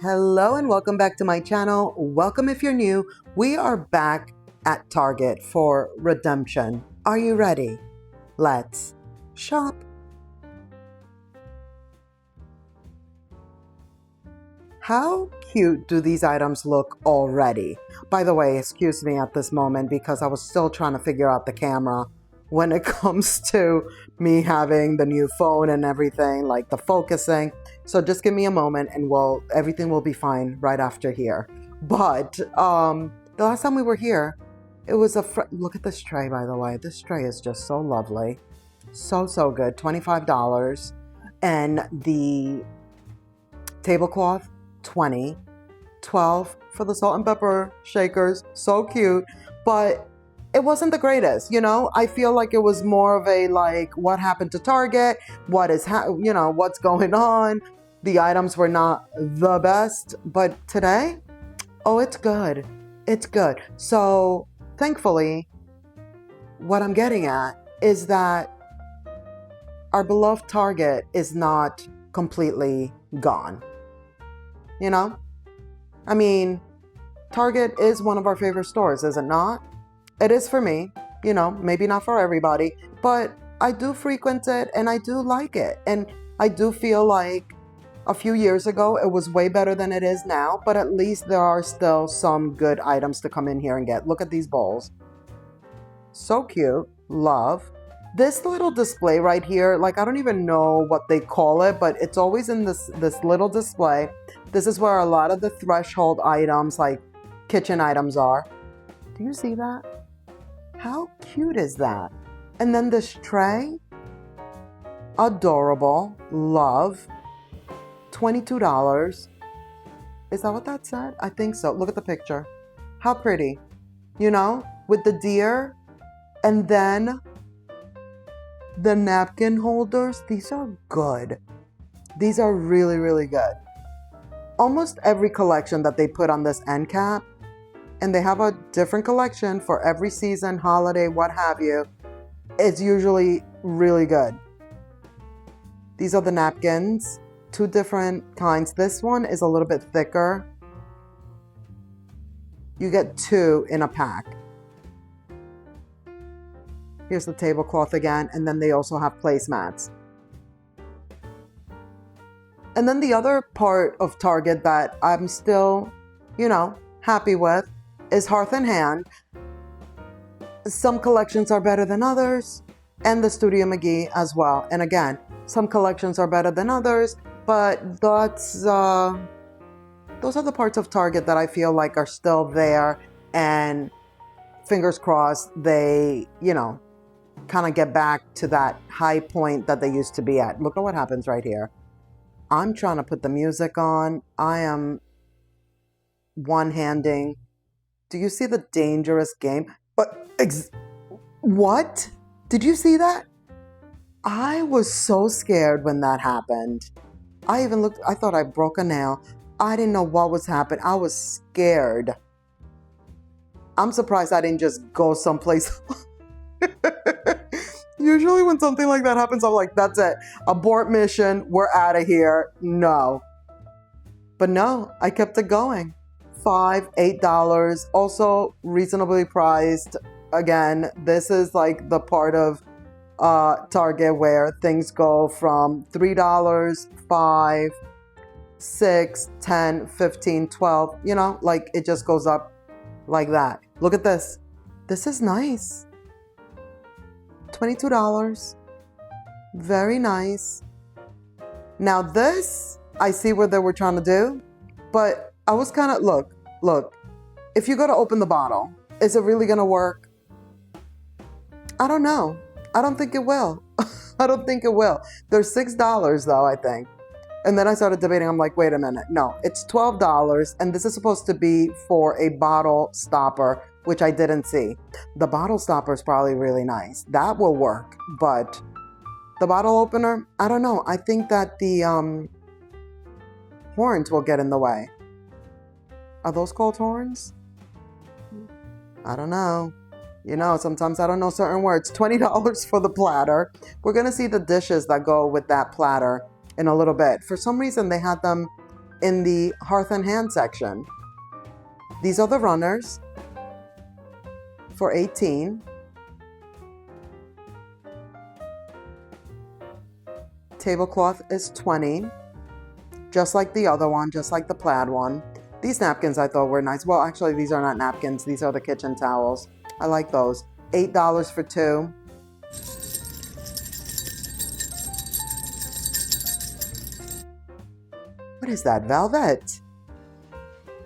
Hello and welcome back to my channel. Welcome if you're new. We are back at Target for redemption. Are you ready? Let's shop. How cute do these items look already? By the way, excuse me at this moment because I was still trying to figure out the camera when it comes to me having the new phone and everything, like the focusing. So just give me a moment and everything will be fine right after here. But the last time we were here, it was look at this tray, by the way. This tray is just so lovely. So good. $25. And the tablecloth, $20. $12 for the salt and pepper shakers. So cute. But it wasn't the greatest, you know? I feel like it was more of a like, what happened to Target? What's going on? The items were not the best, but today, oh, it's good. It's good. So thankfully, what I'm getting at is that our beloved Target is not completely gone. You know? I mean, Target is one of our favorite stores, is it not? It is for me, you know, maybe not for everybody, but I do frequent it and I do like it. And I do feel like a few years ago, it was way better than it is now, but at least there are still some good items to come in here and get. Look at these bowls. So cute. Love. This little display right here, like I don't even know what they call it, but it's always in this little display. This is where a lot of the threshold items, like kitchen items are. Do you see that? How cute is that? And then this tray, adorable, love, $22. Is that what that said? I think so. Look at the picture. How pretty, you know, with the deer. And then the napkin holders, these are good. These are really, really good. Almost every collection that they put on this end cap, and they have a different collection for every season, holiday, what have you. It's usually really good. These are the napkins, two different kinds. This one is a little bit thicker. You get two in a pack. Here's the tablecloth again, and then they also have placemats. And then the other part of Target that I'm still, you know, happy with is Hearth and Hand. Some collections are better than others, and the Studio McGee as well. And again, some collections are better than others, but those are the parts of Target that I feel like are still there, and fingers crossed they, you know, kind of get back to that high point that they used to be at. Look at what happens right here. I'm trying to put the music on. I am one-handing. Do you see the dangerous game? But what? Did you see that? I was so scared when that happened. I even looked, I thought I broke a nail. I didn't know what was happening. I was scared. I'm surprised I didn't just go someplace. Usually when something like that happens, I'm like, that's it. Abort mission. We're out of here. No. But no, I kept it going. $5, $8, also reasonably priced. Again, this is like the part of Target where things go from $3, $5, $6, $10, $15, $12, you know, like it just goes up like that. Look at this. This is nice. $22. Very nice. Now this, I see what they were trying to do, but I was kind of, look, if you go to open the bottle, is it really going to work? I don't know. I don't think it will. I don't think it will. They're $6 though, I think. And then I started debating. I'm like, wait a minute. No, it's $12. And this is supposed to be for a bottle stopper, which I didn't see. The bottle stopper is probably really nice. That will work. But the bottle opener, I don't know. I think that the horns will get in the way. Are those called horns? I don't know. You know, sometimes I don't know certain words. $20 for the platter. We're going to see the dishes that go with that platter in a little bit. For some reason, they had them in the hearth and hand section. These are the runners for $18. Tablecloth is $20. Just like the other one, just like the plaid one. These napkins I thought were nice. Well, actually, these are not napkins. These are the kitchen towels. I like those. $8 for 2. What is that, velvet?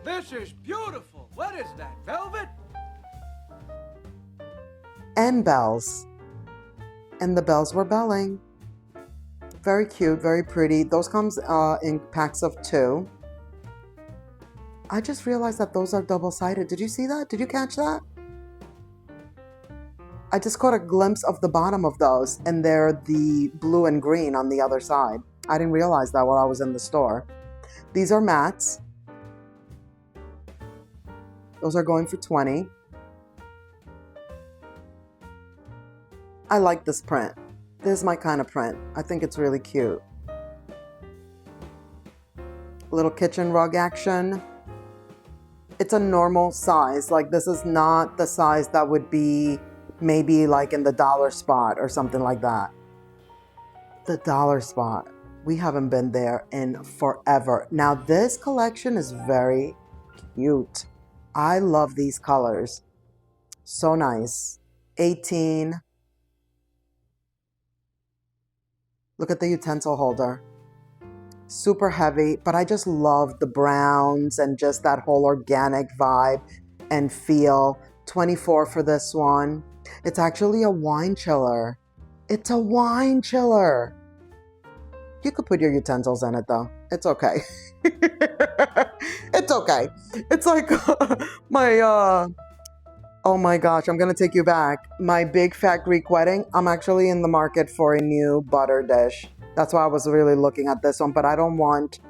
This is beautiful. What is that, velvet? And bells. And the bells were belling. Very cute, very pretty. Those comes in packs of 2. I just realized that those are double-sided. Did you see that? Did you catch that? I just caught a glimpse of the bottom of those, and they're the blue and green on the other side. I didn't realize that while I was in the store. These are mats. Those are going for 20. I like this print. This is my kind of print. I think it's really cute. Little kitchen rug action. It's a normal size. Like, this is not the size that would be maybe like in the dollar spot or something like that. The dollar spot. We haven't been there in forever. Now, this collection is very cute. I love these colors. So nice. 18. Look at the utensil holder. Super heavy, but I just love the browns and just that whole organic vibe and feel. 24 for this one. It's actually a wine chiller. It's a wine chiller. You could put your utensils in it though. It's okay. It's okay. It's like my, oh my gosh, I'm gonna take you back. My big fat Greek wedding, I'm actually in the market for a new butter dish. That's why I was really looking at this one, but I don't want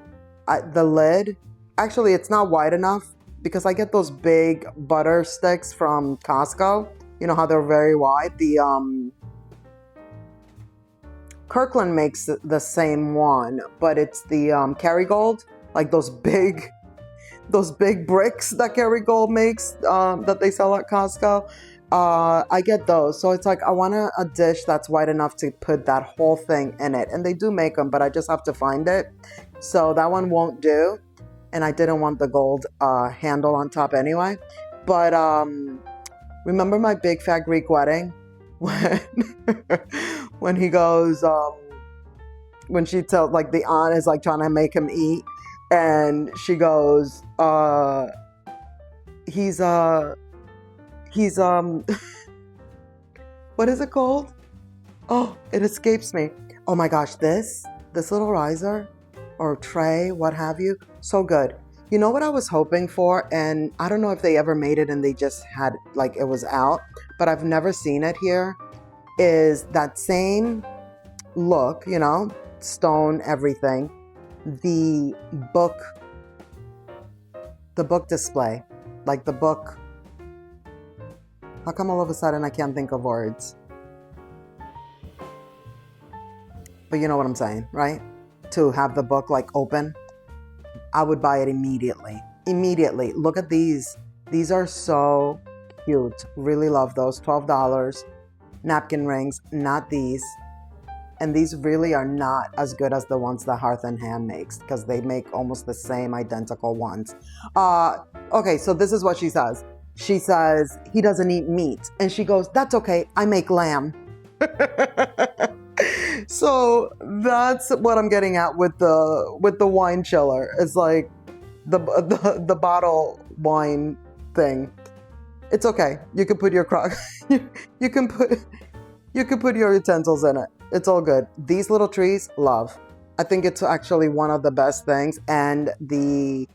the lid. Actually, it's not wide enough because I get those big butter sticks from Costco. You know how they're very wide? The Kirkland makes the same one, but it's the Kerrygold, like those big bricks that Kerrygold makes that they sell at Costco. I get those. So it's like I want a dish that's wide enough to put that whole thing in it. And they do make them, but I just have to find it. So that one won't do. And I didn't want the gold handle on top anyway. But remember my big fat Greek wedding? When he goes, when she tells, like the aunt is like trying to make him eat. And she goes, he's what is it called? Oh, it escapes me. Oh my gosh, this little riser or tray, what have you, so good. You know what I was hoping for, and I don't know if they ever made it and they just had, like, it was out, but I've never seen it here, is that same look, you know, stone, everything, the book display, like the book. How come all of a sudden I can't think of words? But you know what I'm saying, right? To have the book like open, I would buy it immediately. Immediately. Look at these. These are so cute. Really love those. $12. Napkin rings, not these. And these really are not as good as the ones that Hearth and Hand makes because they make almost the same identical ones. Okay, so this is what she says. She says, he doesn't eat meat. And she goes, that's okay, I make lamb. So that's what I'm getting at with the wine chiller. It's like the bottle wine thing. It's okay. You can put your you can put your utensils in it. It's all good. These little trees, love. I think it's actually one of the best things. And the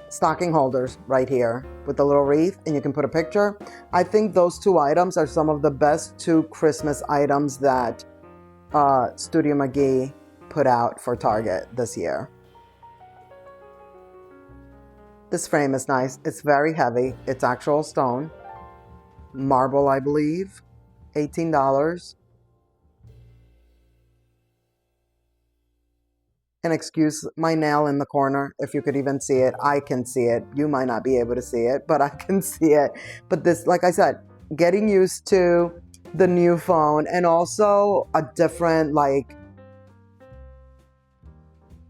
stocking holders right here with the little wreath, and you can put a picture. I think those two items are some of the best two Christmas items that Studio McGee put out for Target this year. This frame is nice. It's very heavy. It's actual stone. Marble, I believe. $18. And excuse my nail in the corner, if you could even see it. I can see it. You might not be able to see it, but I can see it. But this, like I said, getting used to the new phone, and also a different like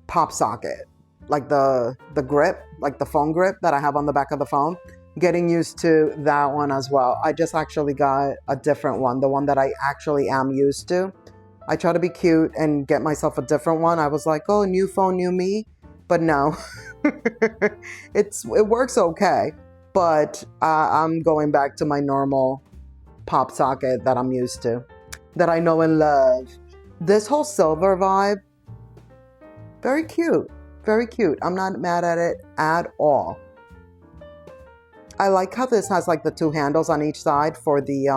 pop socket, like the grip, like the phone grip that I have on the back of the phone. Getting used to that one as well. I just actually got a different one, the one that I actually am used to. I try to be cute and get myself a different one. I was like, oh, new phone, new me. But no, it works okay. But I'm going back to my normal pop socket that I'm used to, that I know and love. This whole silver vibe, very cute, very cute. I'm not mad at it at all. I like how this has like the two handles on each side for the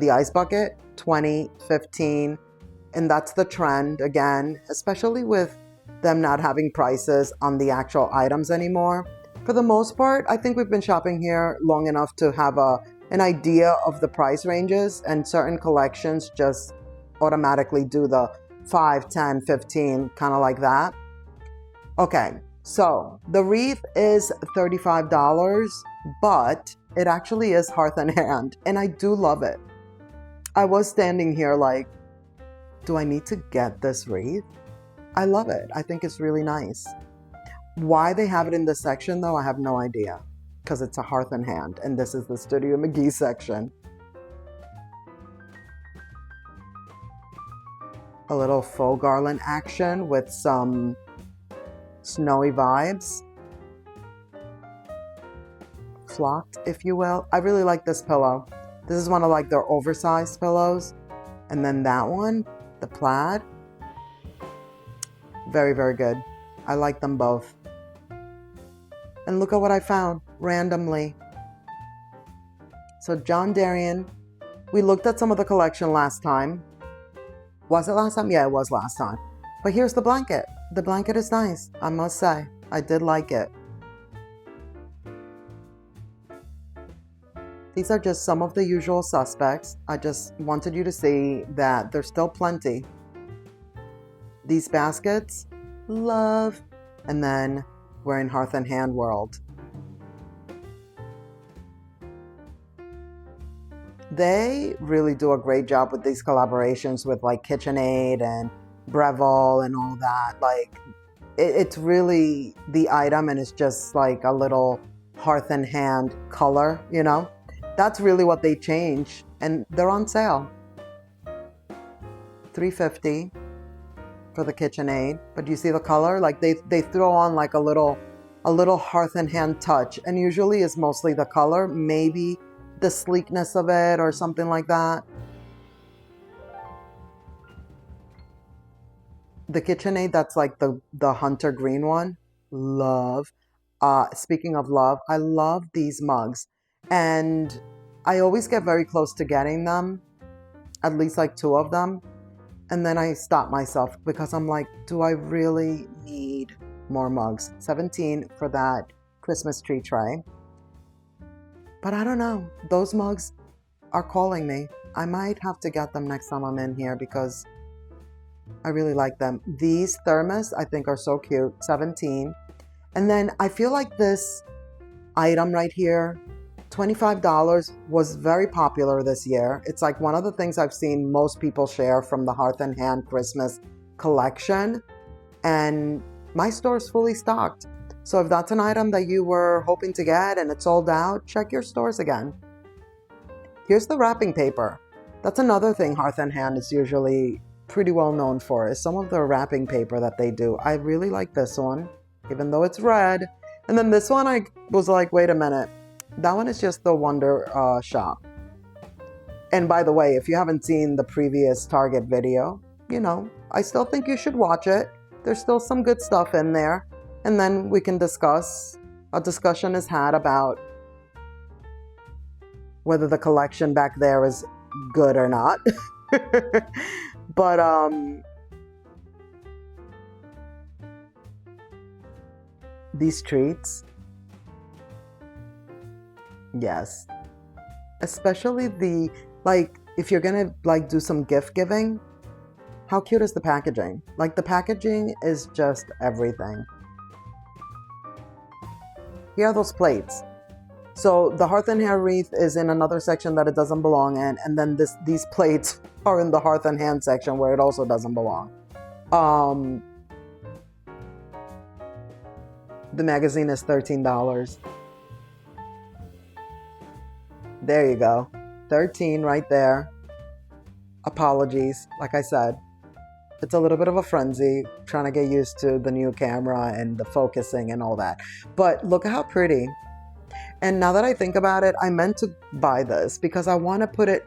ice bucket. 20, 15, and that's the trend again, especially with them not having prices on the actual items anymore. For the most part, I think we've been shopping here long enough to have an idea of the price ranges, and certain collections just automatically do the 5, 10, 15, kind of like that. Okay, so the wreath is $35, but it actually is hearth and hand, and I do love it. I was standing here like, do I need to get this wreath? I love it. I think it's really nice. Why they have it in this section though, I have no idea. Because it's a hearth and hand, and this is the Studio McGee section. A little faux garland action with some snowy vibes. Flocked, if you will. I really like this pillow. This is one of like their oversized pillows. And then that one, the plaid. Very, very good. I like them both. And look at what I found randomly. So John Darien, we looked at some of the collection last time. Was it last time? Yeah, it was last time. But here's the blanket. The blanket is nice, I must say. I did like it. These are just some of the usual suspects. I just wanted you to see that there's still plenty. These baskets, love. And then we're in Hearth and Hand world. They really do a great job with these collaborations with like KitchenAid and Breville and all that. Like it's really the item, and it's just like a little Hearth and Hand color, you know? That's really what they change, and they're on sale. $3.50 for the KitchenAid, but you see the color? Like they throw on like a little Hearth and Hand touch, and usually it's mostly the color, maybe the sleekness of it or something like that. The KitchenAid, that's like the hunter green one. Love. Speaking of love, I love these mugs. And I always get very close to getting them, at least like 2 of them. And then I stop myself because I'm like, do I really need more mugs? $17 for that Christmas tree tray. But I don't know. Those mugs are calling me. I might have to get them next time I'm in here because I really like them. These thermos I think are so cute. $17. And then I feel like this item right here, $25, was very popular this year. It's like one of the things I've seen most people share from the Hearth and Hand Christmas collection. And my store is fully stocked. So if that's an item that you were hoping to get and it's sold out, check your stores again. Here's the wrapping paper. That's another thing Hearth and Hand is usually pretty well known for, is some of the wrapping paper that they do. I really like this one, even though it's red. And then this one, I was like, wait a minute. That one is just the Wonder Shop. And by the way, if you haven't seen the previous Target video, you know, I still think you should watch it. There's still some good stuff in there. And then we can discuss. A discussion is had about whether the collection back there is good or not. But these treats, yes, especially the, like, if you're gonna like do some gift giving, How cute is the packaging? Like, the packaging is just everything. Here are those plates. So the hearth and hand wreath is in another section that it doesn't belong in, and then these plates are in the hearth and hand section where it also doesn't belong. The magazine is $13. There you go. 13 right there. Apologies. Like I said, it's a little bit of a frenzy trying to get used to the new camera and the focusing and all that. But look at how pretty. And now that I think about it, I meant to buy this because I want to put it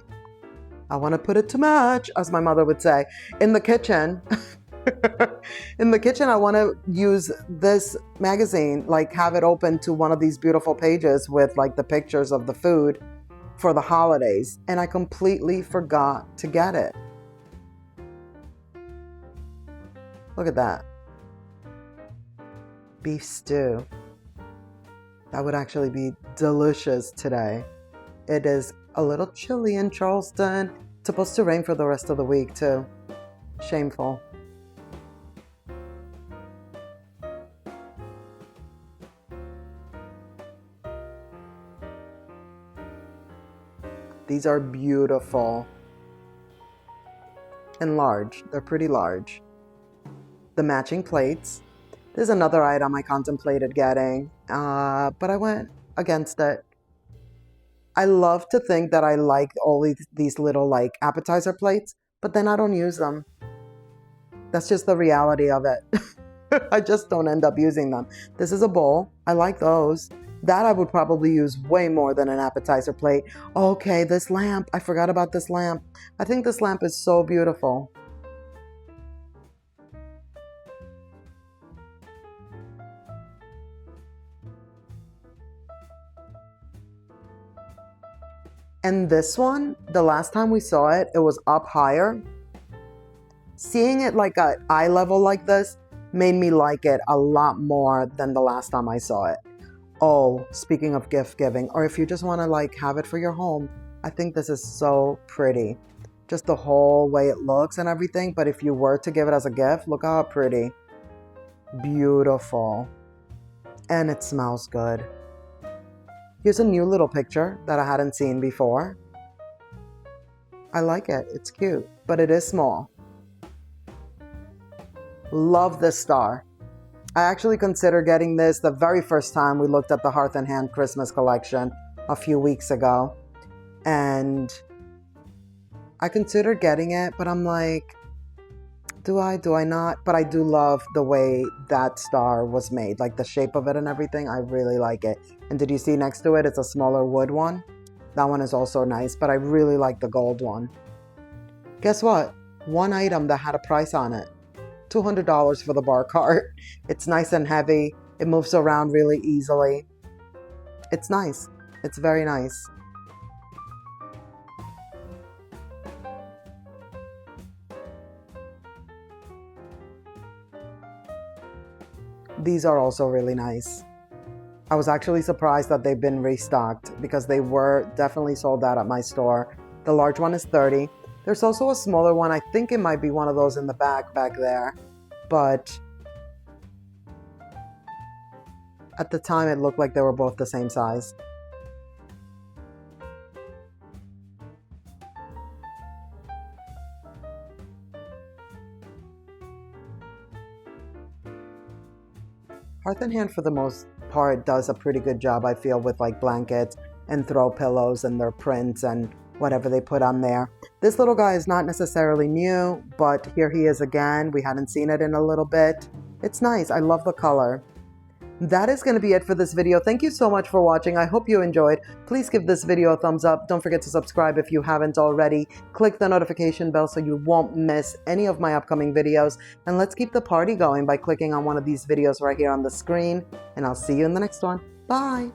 to match, as my mother would say, in the kitchen. In the kitchen, I want to use this magazine, like have it open to one of these beautiful pages with like the pictures of the food for the holidays. And I completely forgot to get it. Look at that. Beef stew. That would actually be delicious today. It is a little chilly in Charleston. It's supposed to rain for the rest of the week too. Shameful. These are beautiful and large. They're pretty large. The matching plates. There's another item I contemplated getting, but I went against it. I love to think that I like all these little like appetizer plates, but then I don't use them. That's just the reality of it. I just don't end up using them. This is a bowl. I like those. That I would probably use way more than an appetizer plate. Okay, this lamp. I forgot about this lamp. I think this lamp is so beautiful. And this one, the last time we saw it, it was up higher. Seeing it like at eye level like this made me like it a lot more than the last time I saw it. Oh, speaking of gift giving, or if you just want to like have it for your home, I think this is so pretty. Just the whole way it looks and everything. But if you were to give it as a gift, look how pretty. Beautiful. And it smells good. Here's a new little picture that I hadn't seen before. I like it. It's cute, but it is small. Love this star. I actually considered getting this the very first time we looked at the Hearth and Hand Christmas collection a few weeks ago. And I considered getting it, but I'm like, do I not? But I do love the way that star was made, like the shape of it and everything. I really like it. And did you see next to it, it's a smaller wood one? That one is also nice, but I really like the gold one. Guess what? One item that had a price on it. $200 for the bar cart. It's nice and heavy. It moves around really easily. It's nice. It's very nice. These are also really nice. I was actually surprised that they've been restocked because they were definitely sold out at my store. The large one is $30. There's also a smaller one. I think it might be one of those in the back there. But at the time, it looked like they were both the same size. Hearth and Hand, for the most part, does a pretty good job, I feel, with like blankets and throw pillows and their prints and whatever they put on there. This little guy is not necessarily new, but here he is again. We hadn't seen it in a little bit. It's nice. I love the color. That is going to be it for this video. Thank you so much for watching. I hope you enjoyed. Please give this video a thumbs up. Don't forget to subscribe if you haven't already. Click the notification bell so you won't miss any of my upcoming videos. And let's keep the party going by clicking on one of these videos right here on the screen. And I'll see you in the next one. Bye.